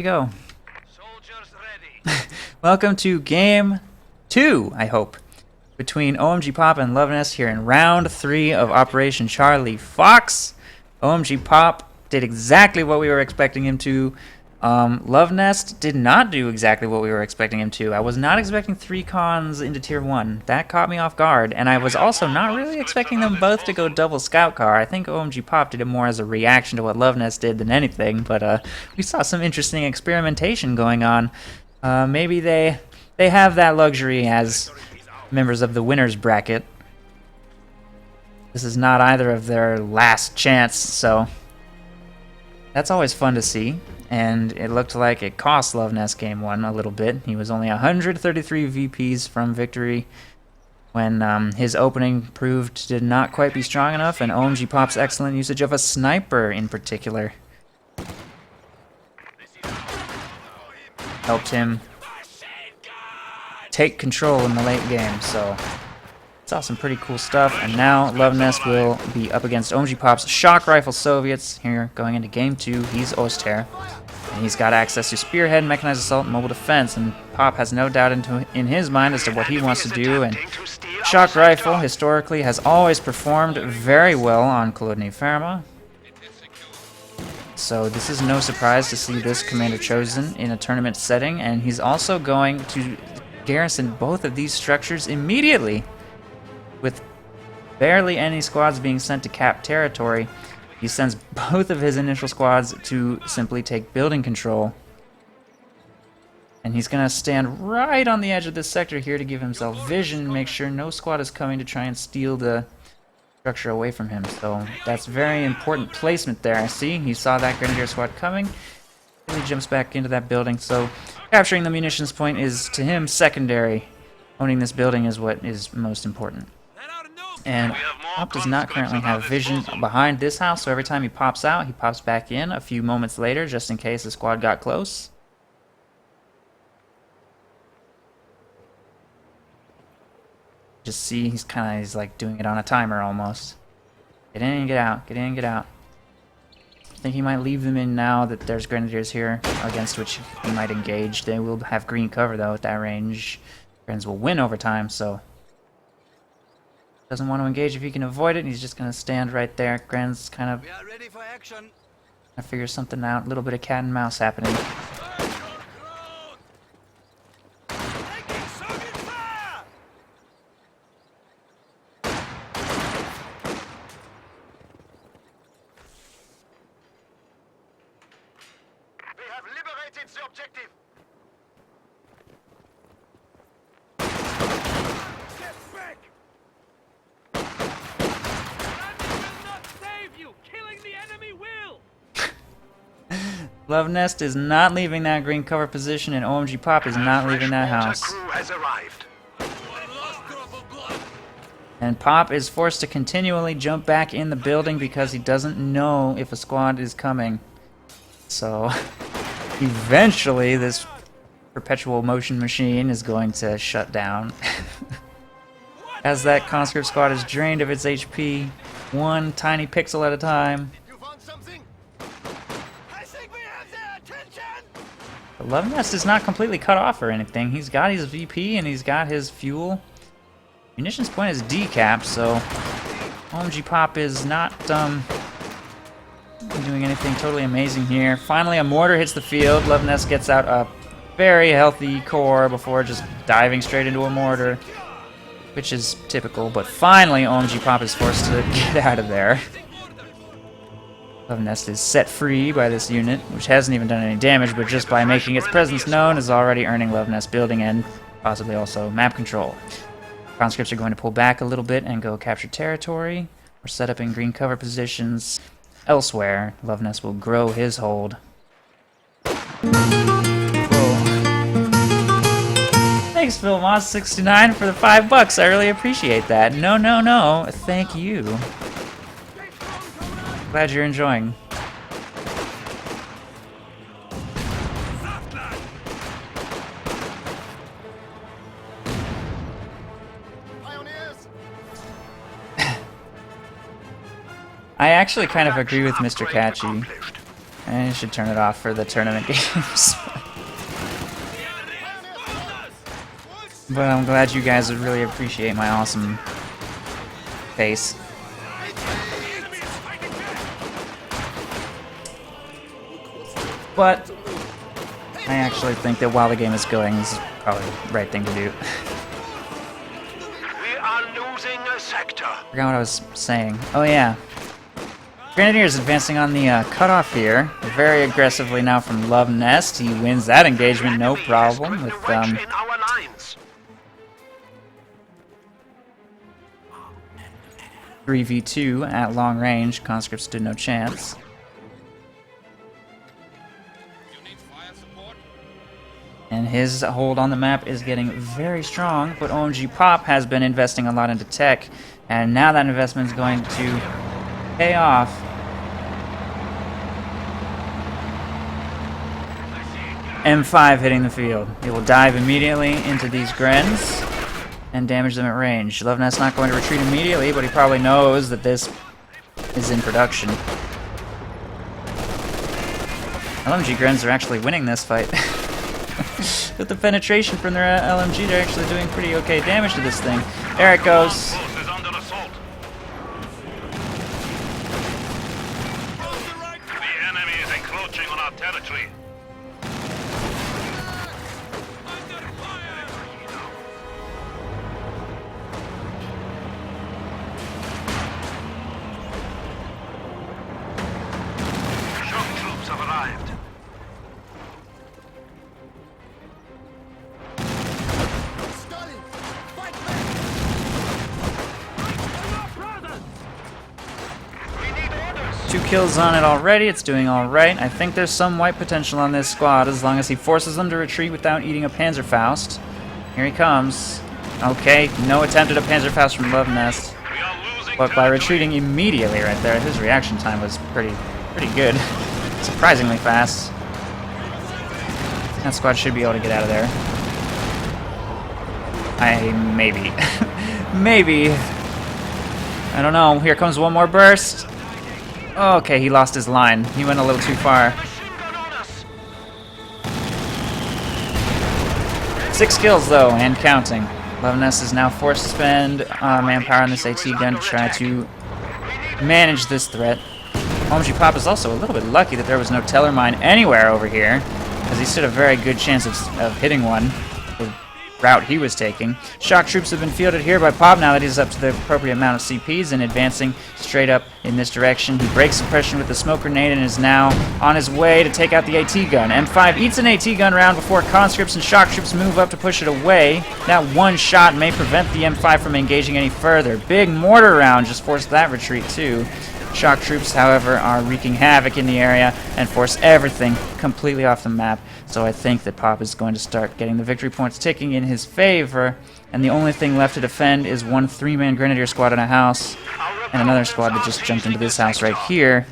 You go. Soldiers ready. Welcome to game 2, I hope, between OMGPOP and Luvnest here in round 3 of Operation Charlie Fox. OMGPOP did exactly what we were expecting him to. Luvnest did not do exactly what we were expecting him to. I was not expecting 3 cons into tier 1. That caught me off guard, and I was also not really expecting them both to go double scout car. I think OMGPOP did it more as a reaction to what Luvnest did than anything, but we saw some interesting experimentation going on. Maybe they have that luxury as members of the winners bracket. This is not either of their last chance, so that's always fun to see. And it looked like it cost Luvnest game 1 a little bit. He was only 133 VPs from victory when his opening proved to not quite be strong enough, and OMGPOP's excellent usage of a sniper in particular helped him take control in the late game. So saw some pretty cool stuff, and now Luvnest will be up against OMGPOP's Shock Rifle Soviets here going into game 2. He's Oster, and he's got access to Spearhead, Mechanized Assault, and Mobile Defense, and Pop has no doubt in his mind as to what he wants to do, and Shock Rifle historically has always performed very well on Kolodny Ferma. So this is no surprise to see this commander chosen in a tournament setting, and he's also going to garrison both of these structures immediately. With barely any squads being sent to cap territory, he sends both of his initial squads to simply take building control. And he's going to stand right on the edge of this sector here to give himself vision and make sure no squad is coming to try and steal the structure away from him. So that's very important placement there. See, he saw that Grenadier squad coming. He jumps back into that building. So capturing the munitions point is, to him, secondary. Owning this building is what is most important. And Pop does not currently have vision behind this house, so every time he pops out, he pops back in a few moments later, just in case the squad got close. Just see, he's like doing it on a timer almost. Get in and get out, get in and get out. I think he might leave them in now that there's Grenadiers here, against which he might engage. They will have green cover though at that range. Grens will win over time, so doesn't want to engage if he can avoid it. He's just going to stand right there. Gren's kind of trying to figure something out. A little bit of cat and mouse happening. We have liberated the objective. Get back! Luvnest is not leaving that green cover position, and OMGPOP is not leaving that house. Crew has arrived. And Pop is forced to continually jump back in the building because he doesn't know if a squad is coming. So eventually this perpetual motion machine is going to shut down. As that conscript squad is drained of its HP, one tiny pixel at a time. But Luvnest is not completely cut off or anything. He's got his VP and he's got his fuel. Munitions point is decapped, so OMGPOP is not doing anything totally amazing here. Finally, a mortar hits the field. Luvnest gets out a very healthy core before just diving straight into a mortar, which is typical. But finally, OMGPOP is forced to get out of there. Luvnest is set free by this unit, which hasn't even done any damage, but just by making its presence known is already earning Luvnest building and possibly also map control. Conscripts are going to pull back a little bit and go capture territory, or set up in green cover positions. Elsewhere, Luvnest will grow his hold. Thanks, PhilMoss69, for the $5. I really appreciate that. No, thank you. Glad you're enjoying. I actually kind of agree with Mr. Catchy. I should turn it off for the tournament games. But I'm glad you guys would really appreciate my awesome face. But I actually think that while the game is going, this is probably the right thing to do. We are losing a sector. Forgot what I was saying. Oh yeah. Grenadiers advancing on the cutoff here. Very aggressively now from Luvnest. He wins that engagement, no problem. With in our lines. 3v2 at long range. Conscripts stood no chance. And his hold on the map is getting very strong, but OMGPOP has been investing a lot into tech, and now that investment is going to pay off. M5 hitting the field. It will dive immediately into these Grens and damage them at range. Luvnest's not going to retreat immediately, but he probably knows that this is in production. LMG Grens are actually winning this fight. With the penetration from their LMG, they're actually doing pretty okay damage to this thing. There it goes. The enemy is encroaching on our territory. Shock troops have arrived. Two kills on it already. It's doing alright. I think there's some white potential on this squad as long as he forces them to retreat without eating a Panzerfaust. Here he comes. Okay, no attempt at a Panzerfaust from Luvnest. But by retreating immediately right there, his reaction time was pretty good. Surprisingly fast. That squad should be able to get out of there. Maybe. Maybe. I don't know. Here comes one more burst. Okay, he lost his line. He went a little too far. 6 kills, though, and counting. Luvnest is now forced to spend manpower on this AT gun to try to manage this threat. OMGPOP is also a little bit lucky that there was no teller mine anywhere over here, as he stood a very good chance of hitting one. The route he was taking. Shock troops have been fielded here by Pop now that he's up to the appropriate amount of CPs and advancing straight up in this direction. He breaks suppression with the smoke grenade and is now on his way to take out the AT gun. M5 eats an AT gun round before conscripts and shock troops move up to push it away. That one shot may prevent the M5 from engaging any further. Big mortar round just forced that retreat too. Shock troops, however, are wreaking havoc in the area and force everything completely off the map. So I think that Pop is going to start getting the victory points ticking in his favor. And the only thing left to defend is one 3-man Grenadier squad in a house and another squad that just jumped into this house right here.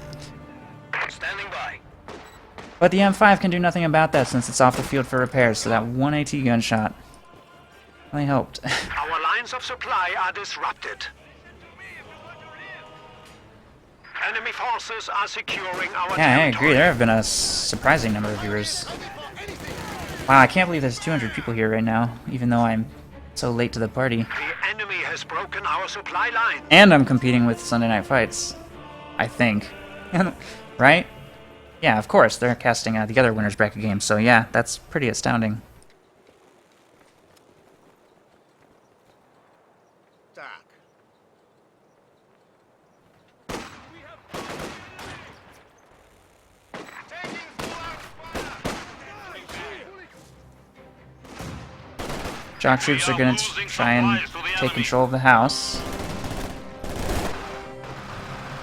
But the M5 can do nothing about that since it's off the field for repairs, so that one AT gunshot really helped. Our lines of supply are disrupted. Enemy forces are securing our Yeah, I territory. agree. There have been a surprising number of viewers. Wow, I can't believe there's 200 people here right now, even though I'm so late to the party. The enemy has broken our supply line. And I'm competing with Sunday Night Fights, I think. Right? Yeah, of course. They're casting the other winners bracket game, so yeah, that's pretty astounding. Shock troops are going to try and take control of the house.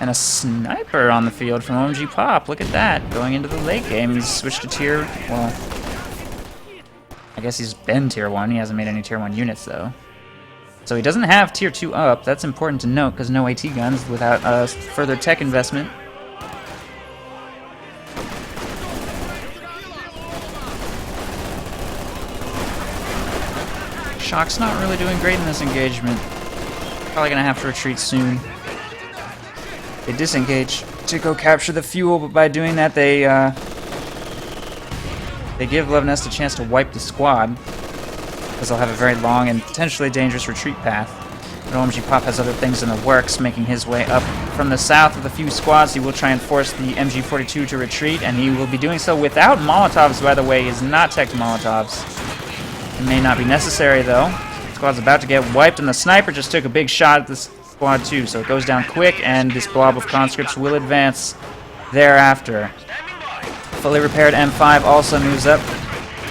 And a sniper on the field from OMGPOP. Look at that. Going into the late game. He's switched to tier... Well, I guess he's been tier 1. He hasn't made any tier 1 units, though. So he doesn't have tier 2 up. That's important to note, because no AT guns without further tech investment. Shock's not really doing great in this engagement. Probably gonna have to retreat soon. They disengage. to go capture the fuel, but by doing that, they give Luvnest a chance to wipe the squad, because they'll have a very long and potentially dangerous retreat path. But OMGPOP has other things in the works, making his way up from the south with a few squads. He will try and force the MG42 to retreat, and he will be doing so without Molotovs, by the way. He is not teched Molotovs. It may not be necessary, though. The squad's about to get wiped, and the sniper just took a big shot at this squad, too. So it goes down quick, and this blob of conscripts will advance thereafter. Fully repaired M5 also moves up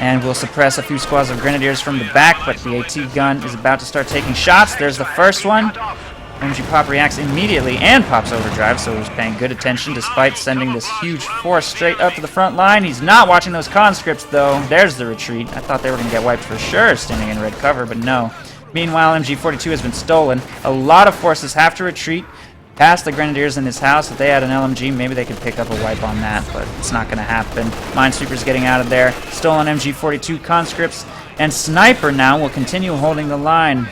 and will suppress a few squads of grenadiers from the back, but the AT gun is about to start taking shots. There's the first one. OMGPOP reacts immediately and pops overdrive, so he's paying good attention despite sending this huge force straight up to the front line. He's not watching those conscripts, though. There's the retreat. I thought they were going to get wiped for sure, standing in red cover, but no. Meanwhile, MG42 has been stolen. A lot of forces have to retreat past the grenadiers in this house. If they had an LMG, maybe they could pick up a wipe on that, but it's not going to happen. Minesweeper's getting out of there. Stolen MG42 conscripts, and Sniper now will continue holding the line.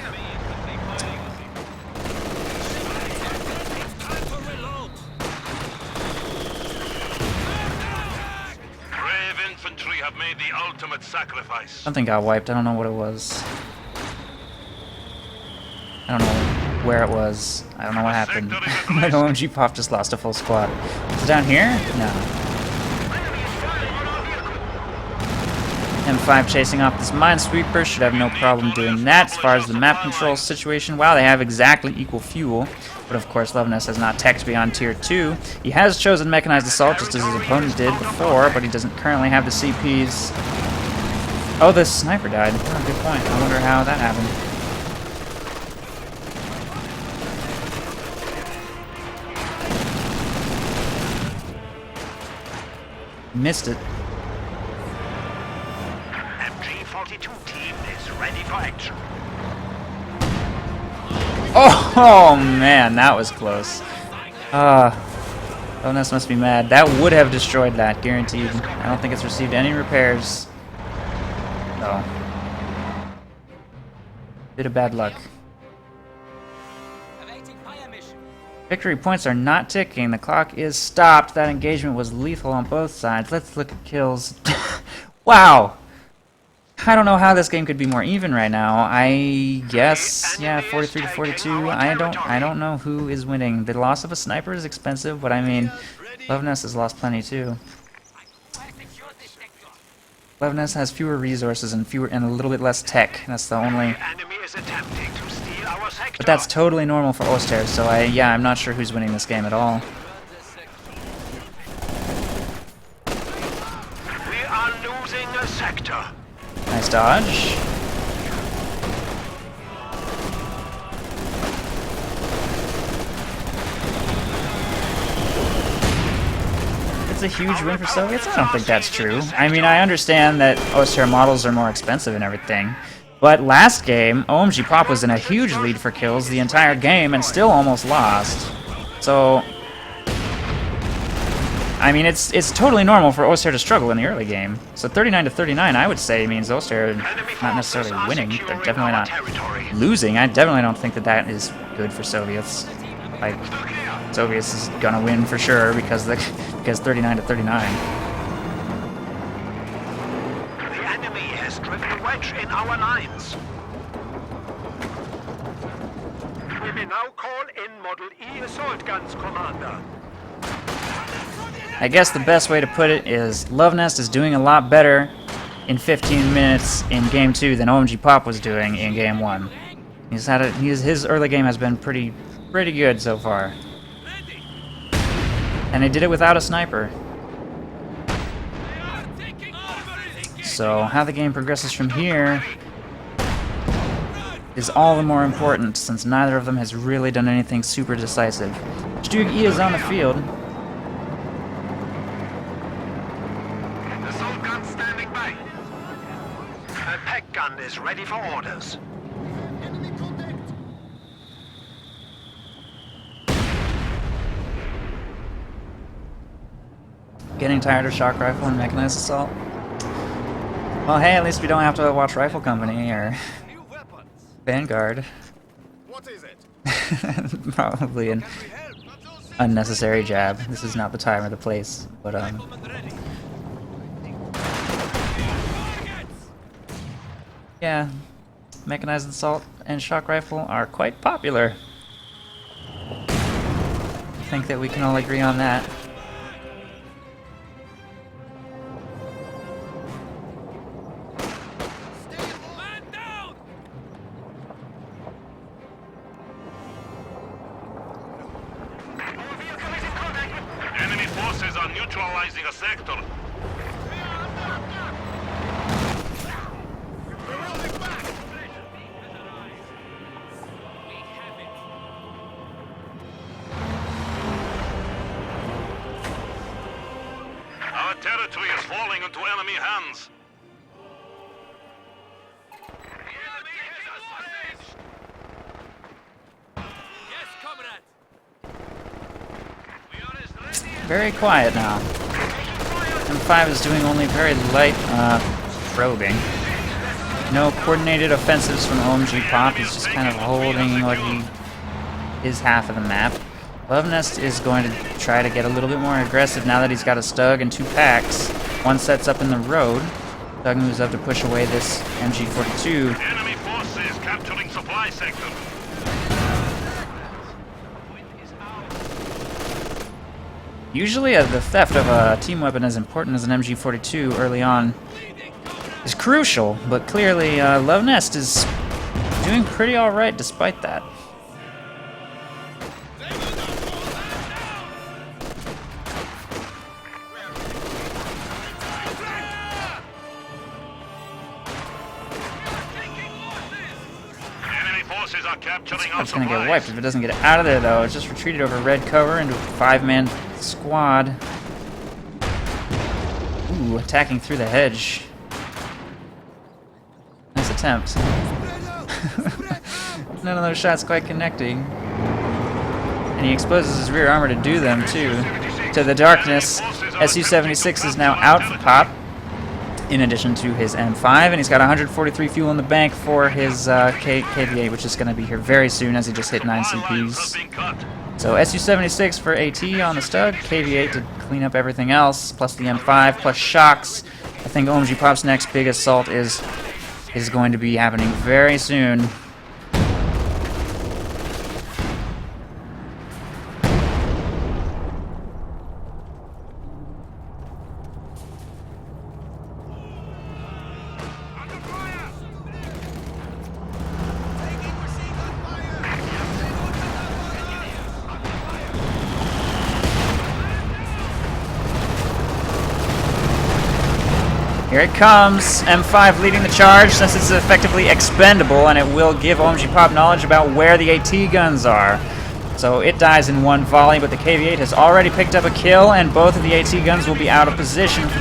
Brave infantry have made the ultimate sacrifice. Something got wiped. I don't know what it was. I don't know where it was. I don't know what happened. My OMGPOP just lost a full squad. Is it down here? No. M5 chasing off this Minesweeper. Should have no problem doing that. As far as the map control situation, wow, they have exactly equal fuel. But of course, Luvnest has not teched beyond tier 2. He has chosen Mechanized Assault just as his opponent did before, but he doesn't currently have the CPs. Oh, the sniper died. Oh, good point. I wonder how that happened. Missed it. MG42 team is ready for action. Oh man, that was close. Luvnest must be mad. That would have destroyed that, guaranteed. I don't think it's received any repairs. No. Bit of bad luck. Victory points are not ticking. The clock is stopped. That engagement was lethal on both sides. Let's look at kills. Wow. I don't know how this game could be more even right now. I guess, yeah, 43 to 42. I don't know who is winning. The loss of a sniper is expensive, but I mean, Luvnest has lost plenty too. Luvnest has fewer resources and a little bit less tech. That's the only. But that's totally normal for Oster, so I'm not sure who's winning this game at all. We are losing a sector. Nice dodge. It's a huge win for Soviets? I don't think that's true. I mean, I understand that Oster models are more expensive and everything. But last game, OMGPOP was in a huge lead for kills the entire game and still almost lost. So, I mean, it's totally normal for Oster to struggle in the early game. So 39 to 39, I would say, means Oster not necessarily winning. They're definitely not losing. I definitely don't think that is good for Soviets. Like, Soviets is gonna win for sure because 39 to 39. In our lines. We may now call in Model E assault guns, Commander. I guess the best way to put it is Luvnest is doing a lot better in 15 minutes in Game 2 than OMGPOP was doing in Game 1. His early game has been pretty good so far. And they did it without a sniper. So how the game progresses from here is all the more important since neither of them has really done anything super decisive. Stug E is on the field. Assault gun standing by. A PEC gun is ready for orders. Getting tired of shock rifle and mechanized assault? Well, hey, at least we don't have to watch Rifle Company or Vanguard. What is it? Probably. And unnecessary jab. This is not the time or the place, but yeah, mechanized assault and shock rifle are quite popular. I think that we can all agree on that. Enemy forces are neutralizing a sector. Our territory is falling into enemy hands. Very quiet now. M5 is doing only very light probing. No coordinated offensives from OMGPOP. He's just kind of holding what his half of the map. Luvnest is going to try to get a little bit more aggressive now that he's got a Stug and 2 packs. One sets up in the road. Stug moves up to push away this MG42. Enemy forces capturing supply sector. Usually the theft of a team weapon as important as an MG42 early on is crucial, but clearly Luvnest is doing pretty alright despite that. Enemy forces are capturing our It's gonna get supplies. wiped if it doesn't get out of there though. It's just retreated over red cover into a 5-man squad. Ooh, attacking through the hedge. Nice attempt. None of those shots quite connecting. And he exposes his rear armor to do them too. To the darkness, Su-76 is now out for pop, in addition to his M5, and he's got 143 fuel in the bank for his KV-8, which is going to be here very soon as he just hit 9 CPs. So Su-76 for AT on the Stug, KV-8 to clean up everything else, plus the M5, plus shocks. I think OMGPOP's next big assault is going to be happening very soon. Here it comes, M5 leading the charge since it's effectively expendable, and it will give OMGPOP knowledge about where the AT guns are. So it dies in one volley, but the KV-8 has already picked up a kill, and both of the AT guns will be out of position for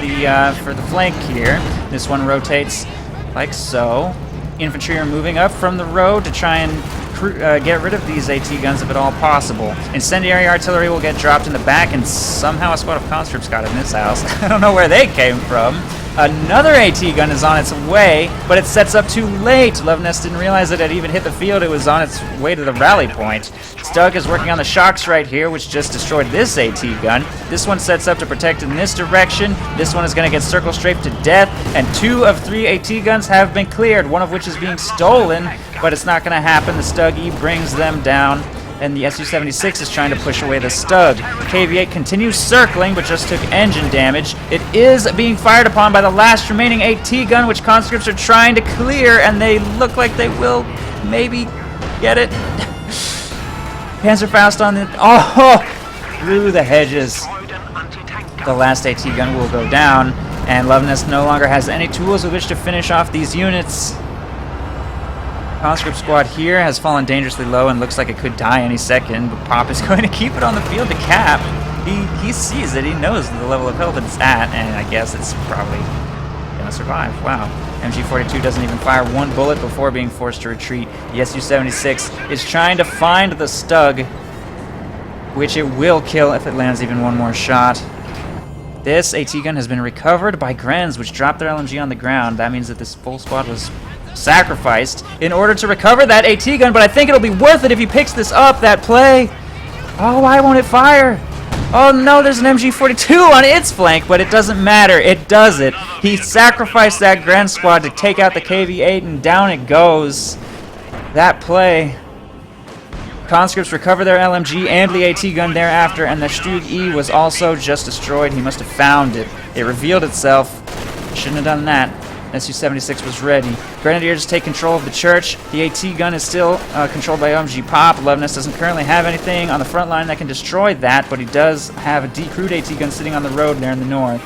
the flank here. This one rotates like so. Infantry are moving up from the road to try and get rid of these AT guns if at all possible. Incendiary artillery will get dropped in the back, and somehow a squad of conscripts got in this house. I don't know where they came from. Another AT gun is on its way, but it sets up too late. Luvnest didn't realize it had even hit the field. It was on its way to the rally point. Stug is working on the shocks right here, which just destroyed this AT gun. This one sets up to protect in this direction. This one is going to get circle strafed to death, and 2 of 3 AT guns have been cleared, one of which is being stolen, but it's not going to happen. The Stug E brings them down, and the Su-76 is trying to push away the Stug. KV-8 continues circling, but just took engine damage. It is being fired upon by the last remaining AT gun, which conscripts are trying to clear, and they look like they will maybe get it. Panzerfaust on the... Oh! Through the hedges. The last AT gun will go down, and Luvnest no longer has any tools with which to finish off these units. Conscript squad here has fallen dangerously low and looks like it could die any second, but Pop is going to keep it on the field to cap. He sees it, he knows the level of health it's at, and I guess it's probably gonna survive. Wow. MG42 doesn't even fire one bullet before being forced to retreat. The Su-76 is trying to find the Stug, which it will kill if it lands even one more shot. This AT gun has been recovered by Grenz, which dropped their LMG on the ground. That means that this full squad was sacrificed in order to recover that AT gun, but I think it'll be worth it if he picks this up. That play Oh, why won't it fire? Oh no, there's an MG42 on its flank, but it doesn't matter. It does it. He sacrificed that Grand Squad to take out the KV-8, and down it goes. That play. Conscripts recover their LMG and the AT gun thereafter, and the Stug E was also just destroyed. He must have found it. It revealed itself. Shouldn't have done that. Su-76 was ready. Grenadiers take control of the church. The AT gun is still controlled by OMGPOP. Luvnest doesn't currently have anything on the front line that can destroy that, but he does have a decrewed AT gun sitting on the road there in the north.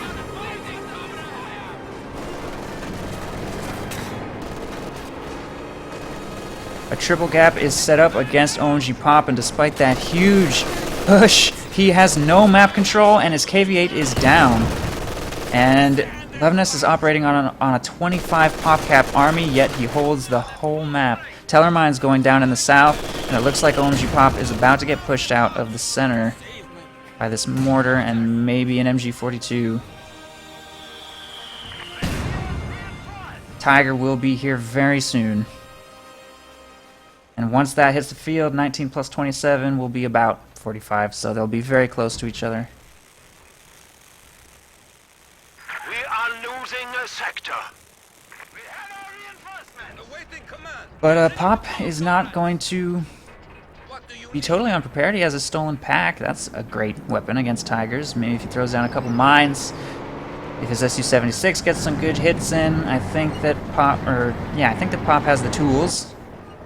A triple gap is set up against OMGPOP, and despite that huge push, he has no map control, and his KV-8 is down. And Luvnest is operating on a 25 pop cap army, yet he holds the whole map. Tellermine's going down in the south, and it looks like OMGPOP is about to get pushed out of the center by this mortar and maybe an MG42. Tiger will be here very soon. And once that hits the field, 19 plus 27 will be about 45, so they'll be very close to each other. We are losing a sector. We have our reinforcements. Awaiting command. But Pop is not going to What do you be totally unprepared. He has a stolen pack. That's a great weapon against Tigers. Maybe if he throws down a couple mines. If his Su-76 gets some good hits in, I think that Pop has the tools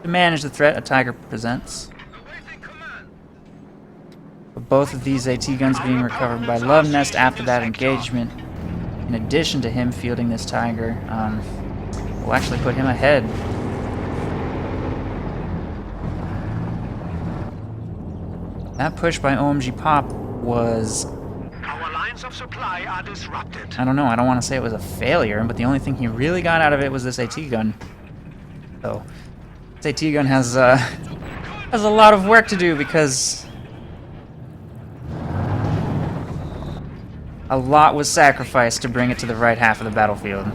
to manage the threat a Tiger presents. awaiting command? But both of these AT guns being recovered by Luvnest after that engagement, in addition to him fielding this Tiger, will actually put him ahead. That push by OMGPOP was, Our lines of supply are disrupted. I don't know, I don't want to say it was a failure, but the only thing he really got out of it was this AT gun. So, this AT gun has a lot of work to do because a lot was sacrificed to bring it to the right half of the battlefield.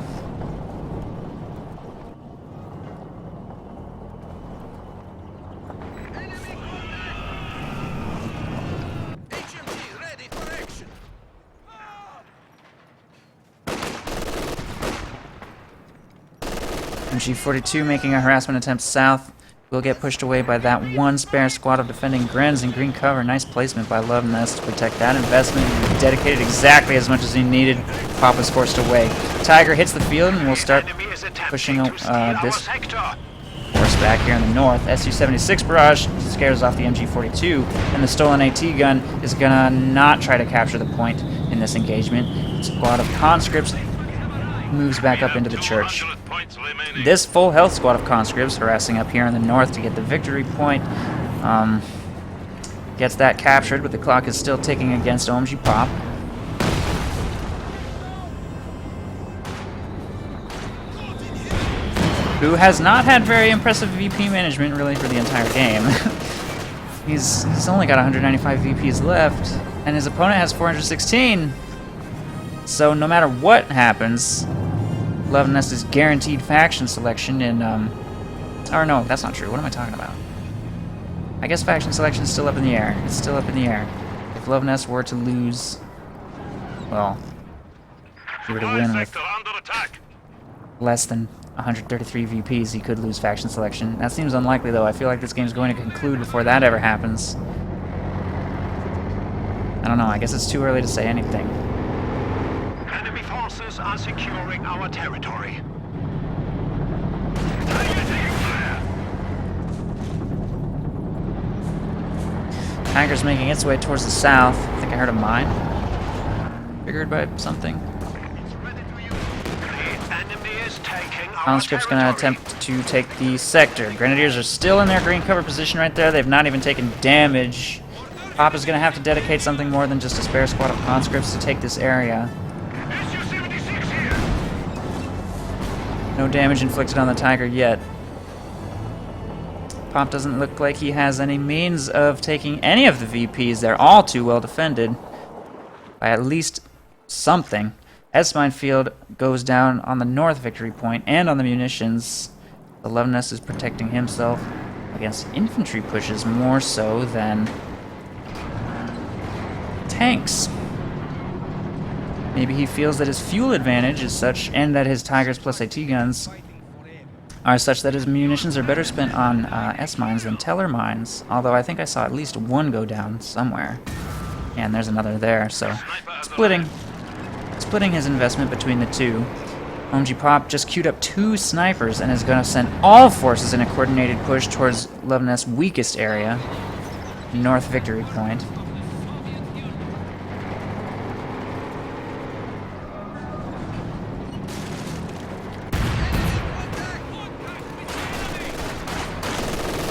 HMG ready for action. MG42 making a harassment attempt south will get pushed away by that one spare squad of defending Grens in green cover. Nice placement by Luvnest to protect that investment. He dedicated exactly as much as he needed. Pop was forced away. Tiger hits the field and will start Enemy is attempting pushing to steal our this sector. force back here in the north. Su-76 barrage scares off the MG42, and the stolen AT gun is gonna not try to capture the point in this engagement. The squad of conscripts moves back up into the church. 200 points remaining. This full health squad of conscripts harassing up here in the north to get the victory point gets that captured, but the clock is still ticking against OMGPOP. Who has not had very impressive VP management really for the entire game. He's only got 195 VPs left, and his opponent has 416. So no matter what happens, Luvnest is guaranteed faction selection in, or no, that's not true. What am I talking about? I guess faction selection is still up in the air. It's still up in the air. If Luvnest were to lose, well, if he were to Supply win with sector under attack. less than 133 VPs, he could lose faction selection. That seems unlikely, though. I feel like this game's going to conclude before that ever happens. I don't know. I guess it's too early to say anything. Enemy forces are securing our territory. Tiger's making its way towards the south. I think I heard a mine. Triggered by something. The enemy is taking our Conscript's gonna territory. attempt to take the sector. Grenadiers are still in their green cover position right there. They've not even taken damage. Pop is gonna have to dedicate something more than just a spare squad of conscripts to take this area. Su-76 here. No damage inflicted on the Tiger yet. Pop doesn't look like he has any means of taking any of the VPs. They're all too well defended by at least something. S-Mine Field goes down on the north victory point and on the munitions. The Luvnest is protecting himself against infantry pushes more so than tanks. Maybe he feels that his fuel advantage is such, and that his Tigers plus AT guns are such that his munitions are better spent on S-mines than Teller mines. Although I think I saw at least one go down somewhere. And there's another there, so splitting his investment between the two. OMGPOP just queued up 2 snipers and is going to send all forces in a coordinated push towards Luvnest's weakest area, North Victory Point.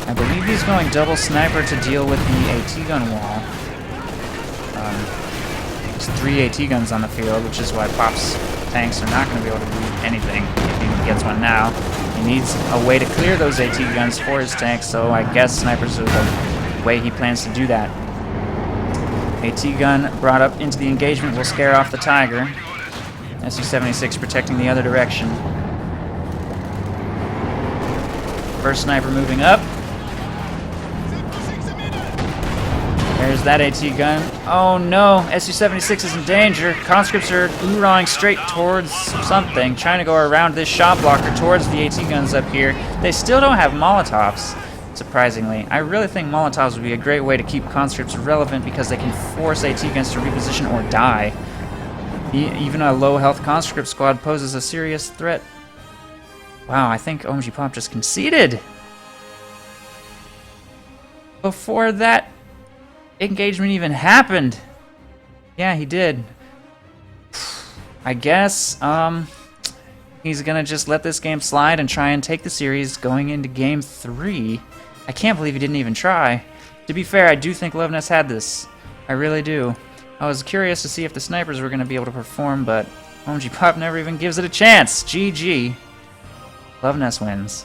I believe he's going double sniper to deal with the AT gun wall. There's 3 AT guns on the field, which is why Pop's tanks are not going to be able to do anything if he gets one now. He needs a way to clear those AT guns for his tanks, so I guess snipers are the way he plans to do that. AT gun brought up into the engagement will scare off the Tiger. Su-76 protecting the other direction. First sniper moving up. There's that AT gun. Oh no, Su-76 is in danger. Conscripts are hoorahing straight towards something, trying to go around this shot blocker towards the AT guns up here. They still don't have Molotovs, surprisingly. I really think Molotovs would be a great way to keep conscripts relevant because they can force AT guns to reposition or die. Even a low health conscript squad poses a serious threat. Wow, I think OMGPOP just conceded. Before that engagement even happened. Yeah, he did. I guess he's gonna just let this game slide and try and take the series going into game 3. I can't believe he didn't even try. To be fair, I do think Luvnest had this. I really do. I was curious to see if the snipers were gonna be able to perform, but OMGPOP never even gives it a chance. GG. Luvnest wins.